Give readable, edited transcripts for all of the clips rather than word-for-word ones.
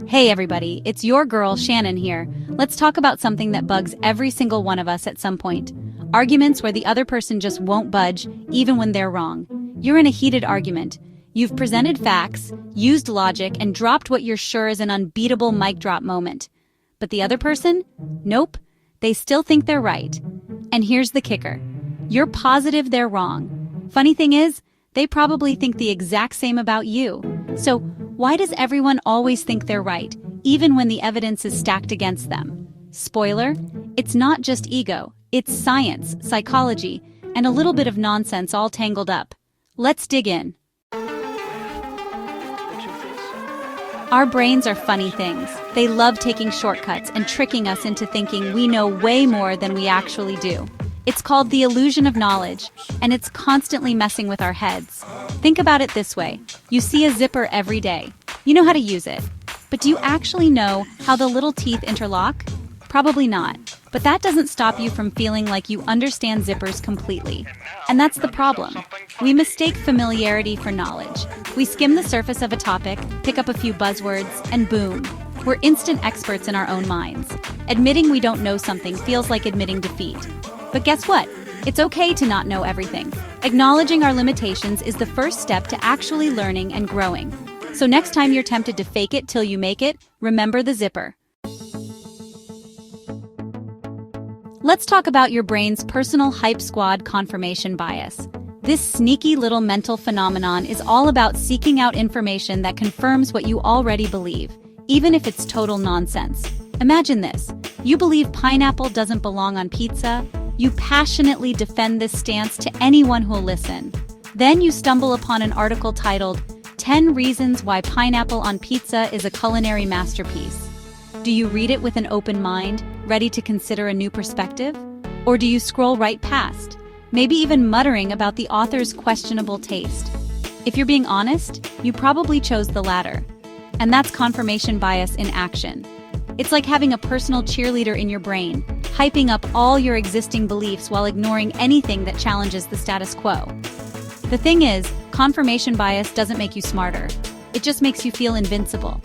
Hey everybody, it's your girl Shannon here. Let's talk about something that bugs every single one of us at some point. Arguments where the other person just won't budge, even when they're wrong. You're in a heated argument. You've presented facts, used logic, and dropped what you're sure is an unbeatable mic drop moment. But the other person? Nope. They still think they're right. And here's the kicker. You're positive they're wrong. Funny thing is, they probably think the exact same about you. So, why does everyone always think they're right, even when the evidence is stacked against them? Spoiler, it's not just ego, it's science, psychology, and a little bit of nonsense all tangled up. Let's dig in. Our brains are funny things. They love taking shortcuts and tricking us into thinking we know way more than we actually do. It's called the illusion of knowledge, and it's constantly messing with our heads. Think about it this way. You see a zipper every day. You know how to use it. But do you actually know how the little teeth interlock? Probably not. But that doesn't stop you from feeling like you understand zippers completely. And that's the problem. We mistake familiarity for knowledge. We skim the surface of a topic, pick up a few buzzwords, and boom. We're instant experts in our own minds. Admitting we don't know something feels like admitting defeat. But guess what? It's okay to not know everything. Acknowledging our limitations is the first step to actually learning and growing. So next time you're tempted to fake it till you make it, remember the zipper. Let's talk about your brain's personal hype squad confirmation bias. This sneaky little mental phenomenon is all about seeking out information that confirms what you already believe, even if it's total nonsense. Imagine this. You believe pineapple doesn't belong on pizza. You passionately defend this stance to anyone who'll listen. Then you stumble upon an article titled, 10 Reasons Why Pineapple on Pizza is a Culinary Masterpiece. Do you read it with an open mind, ready to consider a new perspective? Or do you scroll right past, maybe even muttering about the author's questionable taste? If you're being honest, you probably chose the latter. And that's confirmation bias in action. It's like having a personal cheerleader in your brain, hyping up all your existing beliefs while ignoring anything that challenges the status quo. The thing is, confirmation bias doesn't make you smarter. It just makes you feel invincible.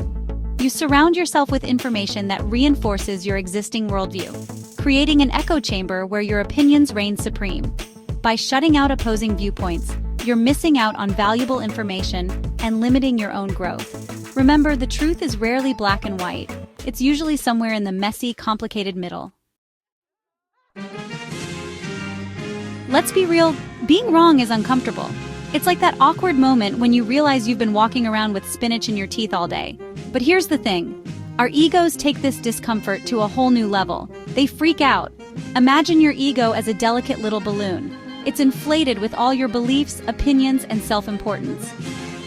You surround yourself with information that reinforces your existing worldview, creating an echo chamber where your opinions reign supreme. By shutting out opposing viewpoints, you're missing out on valuable information and limiting your own growth. Remember, the truth is rarely black and white. It's usually somewhere in the messy, complicated middle. Let's be real, being wrong is uncomfortable. It's like that awkward moment when you realize you've been walking around with spinach in your teeth all day. But here's the thing. Our egos take this discomfort to a whole new level. They freak out. Imagine your ego as a delicate little balloon. It's inflated with all your beliefs, opinions, and self-importance.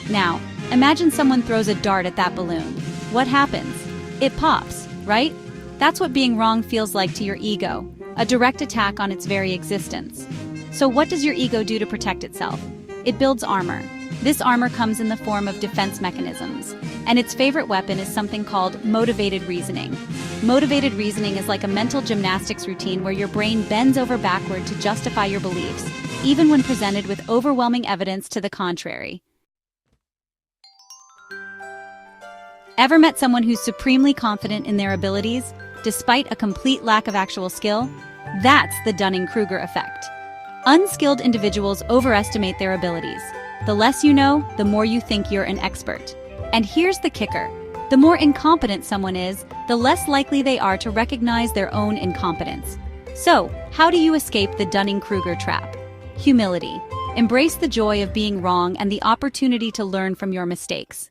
Now, imagine someone throws a dart at that balloon. What happens? It pops, right? That's what being wrong feels like to your ego, a direct attack on its very existence. So what does your ego do to protect itself? It builds armor. This armor comes in the form of defense mechanisms, and its favorite weapon is something called motivated reasoning. Motivated reasoning is like a mental gymnastics routine where your brain bends over backward to justify your beliefs, even when presented with overwhelming evidence to the contrary. Ever met someone who's supremely confident in their abilities, despite a complete lack of actual skill? That's the Dunning-Kruger Effect. Unskilled individuals overestimate their abilities. The less you know, the more you think you're an expert. And here's the kicker. The more incompetent someone is, the less likely they are to recognize their own incompetence. So, how do you escape the Dunning-Kruger trap? Humility. Embrace the joy of being wrong and the opportunity to learn from your mistakes.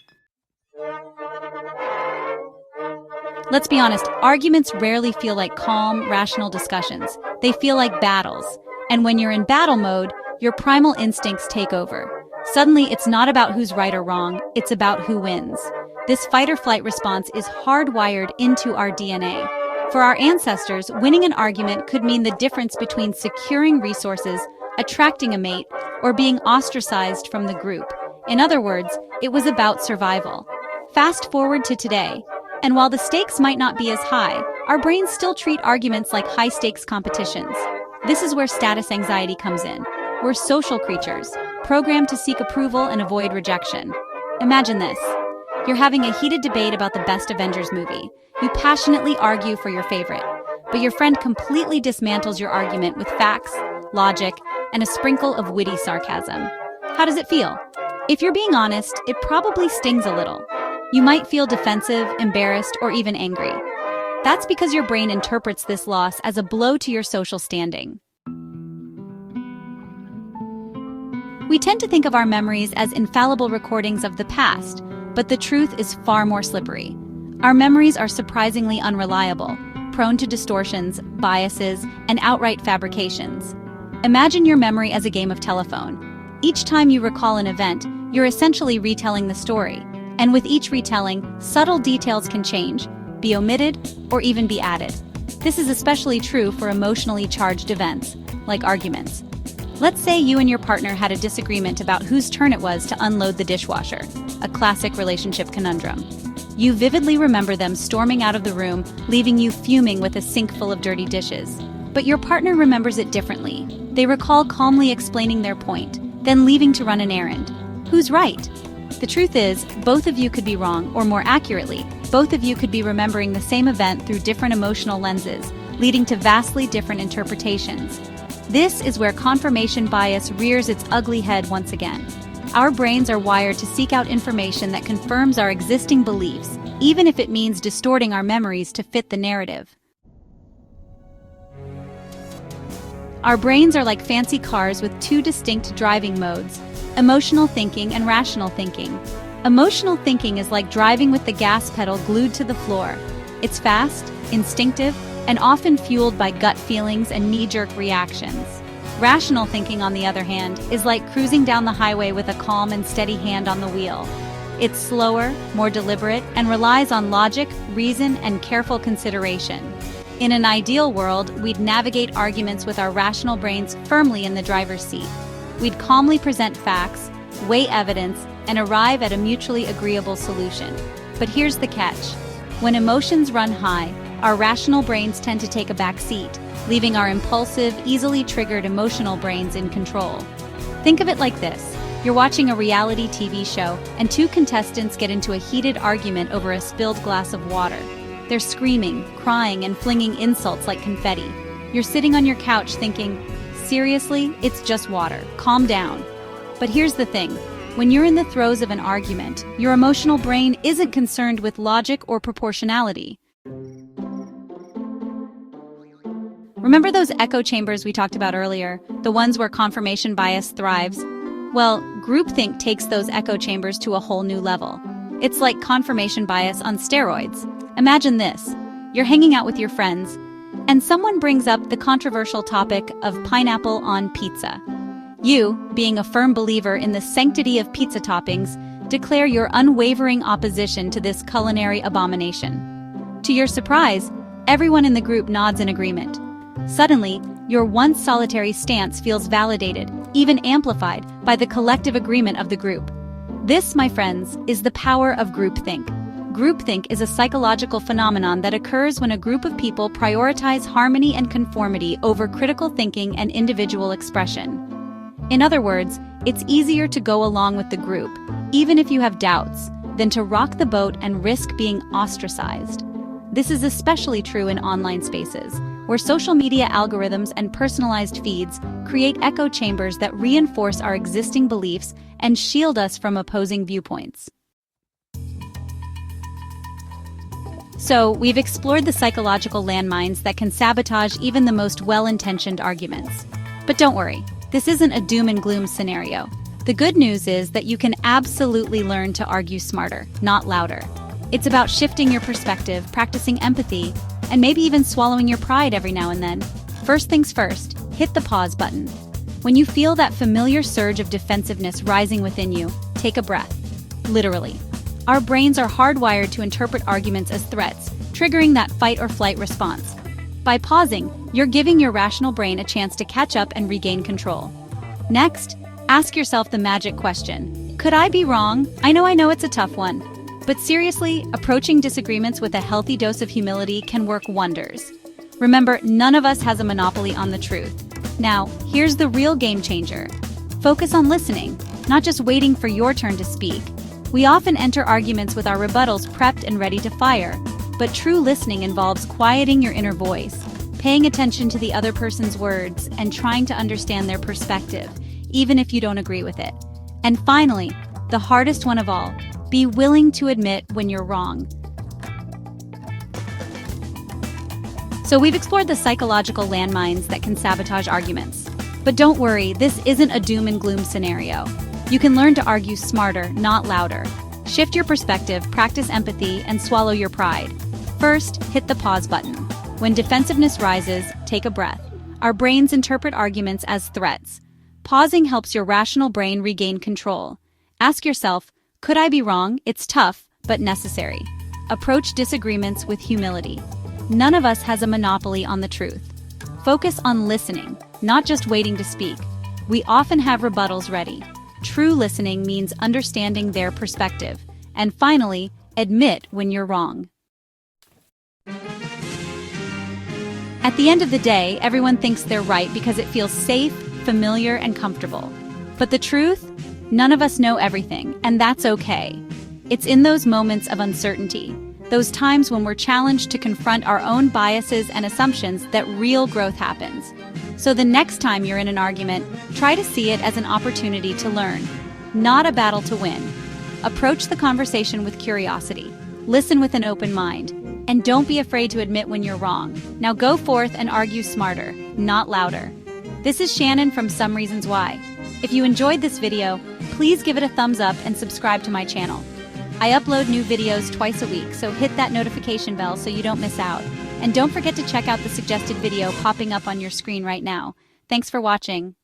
Let's be honest, arguments rarely feel like calm, rational discussions. They feel like battles. And when you're in battle mode, your primal instincts take over. Suddenly, it's not about who's right or wrong, it's about who wins. This fight-or-flight response is hardwired into our DNA. For our ancestors, winning an argument could mean the difference between securing resources, attracting a mate, or being ostracized from the group. In other words, it was about survival. Fast forward to today, and while the stakes might not be as high, our brains still treat arguments like high-stakes competitions. This is where status anxiety comes in. We're social creatures, programmed to seek approval and avoid rejection. Imagine this. You're having a heated debate about the best Avengers movie. You passionately argue for your favorite, but your friend completely dismantles your argument with facts, logic, and a sprinkle of witty sarcasm. How does it feel? If you're being honest, it probably stings a little. You might feel defensive, embarrassed, or even angry. That's because your brain interprets this loss as a blow to your social standing. We tend to think of our memories as infallible recordings of the past, but the truth is far more slippery. Our memories are surprisingly unreliable, prone to distortions, biases, and outright fabrications. Imagine your memory as a game of telephone. Each time you recall an event, you're essentially retelling the story. And with each retelling, subtle details can change, be omitted, or even be added. This is especially true for emotionally charged events, like arguments. Let's say you and your partner had a disagreement about whose turn it was to unload the dishwasher, a classic relationship conundrum. You vividly remember them storming out of the room, leaving you fuming with a sink full of dirty dishes. But your partner remembers it differently. They recall calmly explaining their point, then leaving to run an errand. Who's right? The truth is, both of you could be wrong, or more accurately, both of you could be remembering the same event through different emotional lenses, leading to vastly different interpretations. This is where confirmation bias rears its ugly head once again. Our brains are wired to seek out information that confirms our existing beliefs, even if it means distorting our memories to fit the narrative. Our brains are like fancy cars with two distinct driving modes: emotional thinking and rational thinking. Emotional thinking is like driving with the gas pedal glued to the floor. It's fast, instinctive, and often fueled by gut feelings and knee-jerk reactions. Rational thinking, on the other hand, is like cruising down the highway with a calm and steady hand on the wheel. It's slower, more deliberate, and relies on logic, reason, and careful consideration. In an ideal world, we'd navigate arguments with our rational brains firmly in the driver's seat. We'd calmly present facts, weigh evidence, and arrive at a mutually agreeable solution. But here's the catch. When emotions run high, our rational brains tend to take a back seat, leaving our impulsive, easily triggered emotional brains in control. Think of it like this. You're watching a reality TV show, and two contestants get into a heated argument over a spilled glass of water. They're screaming, crying, and flinging insults like confetti. You're sitting on your couch thinking, seriously, it's just water, calm down. But here's the thing. When you're in the throes of an argument, your emotional brain isn't concerned with logic or proportionality. Remember those echo chambers we talked about earlier, the ones where confirmation bias thrives? Well, groupthink takes those echo chambers to a whole new level. It's like confirmation bias on steroids. Imagine this. You're hanging out with your friends, and someone brings up the controversial topic of pineapple on pizza. You, being a firm believer in the sanctity of pizza toppings, declare your unwavering opposition to this culinary abomination. To your surprise, everyone in the group nods in agreement. Suddenly, your once solitary stance feels validated, even amplified, by the collective agreement of the group. This, my friends, is the power of groupthink. Groupthink is a psychological phenomenon that occurs when a group of people prioritize harmony and conformity over critical thinking and individual expression. In other words, it's easier to go along with the group, even if you have doubts, than to rock the boat and risk being ostracized. This is especially true in online spaces, where social media algorithms and personalized feeds create echo chambers that reinforce our existing beliefs and shield us from opposing viewpoints. So, we've explored the psychological landmines that can sabotage even the most well-intentioned arguments. But don't worry, this isn't a doom and gloom scenario. The good news is that you can absolutely learn to argue smarter, not louder. It's about shifting your perspective, practicing empathy, and maybe even swallowing your pride every now and then. First things first, hit the pause button. When you feel that familiar surge of defensiveness rising within you, take a breath. Literally. Our brains are hardwired to interpret arguments as threats, triggering that fight or flight response. By pausing, you're giving your rational brain a chance to catch up and regain control. Next, ask yourself the magic question. Could I be wrong? I know it's a tough one. But seriously, approaching disagreements with a healthy dose of humility can work wonders. Remember, none of us has a monopoly on the truth. Now, here's the real game changer. Focus on listening, not just waiting for your turn to speak. We often enter arguments with our rebuttals prepped and ready to fire, but true listening involves quieting your inner voice, paying attention to the other person's words, and trying to understand their perspective, even if you don't agree with it. And finally, the hardest one of all, be willing to admit when you're wrong. So we've explored the psychological landmines that can sabotage arguments. But don't worry, this isn't a doom and gloom scenario. You can learn to argue smarter, not louder. Shift your perspective, practice empathy, and swallow your pride. First, hit the pause button. When defensiveness rises, take a breath. Our brains interpret arguments as threats. Pausing helps your rational brain regain control. Ask yourself, could I be wrong? It's tough, but necessary. Approach disagreements with humility. None of us has a monopoly on the truth. Focus on listening, not just waiting to speak. We often have rebuttals ready. True listening means understanding their perspective. And finally, admit when you're wrong. At the end of the day, everyone thinks they're right because it feels safe, familiar, and comfortable. But the truth? None of us know everything, and that's okay. It's in those moments of uncertainty, those times when we're challenged to confront our own biases and assumptions, that real growth happens. So the next time you're in an argument, try to see it as an opportunity to learn, not a battle to win. Approach the conversation with curiosity. Listen with an open mind. And don't be afraid to admit when you're wrong. Now go forth and argue smarter, not louder. This is Shannon from Some Reasons Why. If you enjoyed this video, please give it a thumbs up and subscribe to my channel. I upload new videos twice a week, so hit that notification bell so you don't miss out. And don't forget to check out the suggested video popping up on your screen right now. Thanks for watching.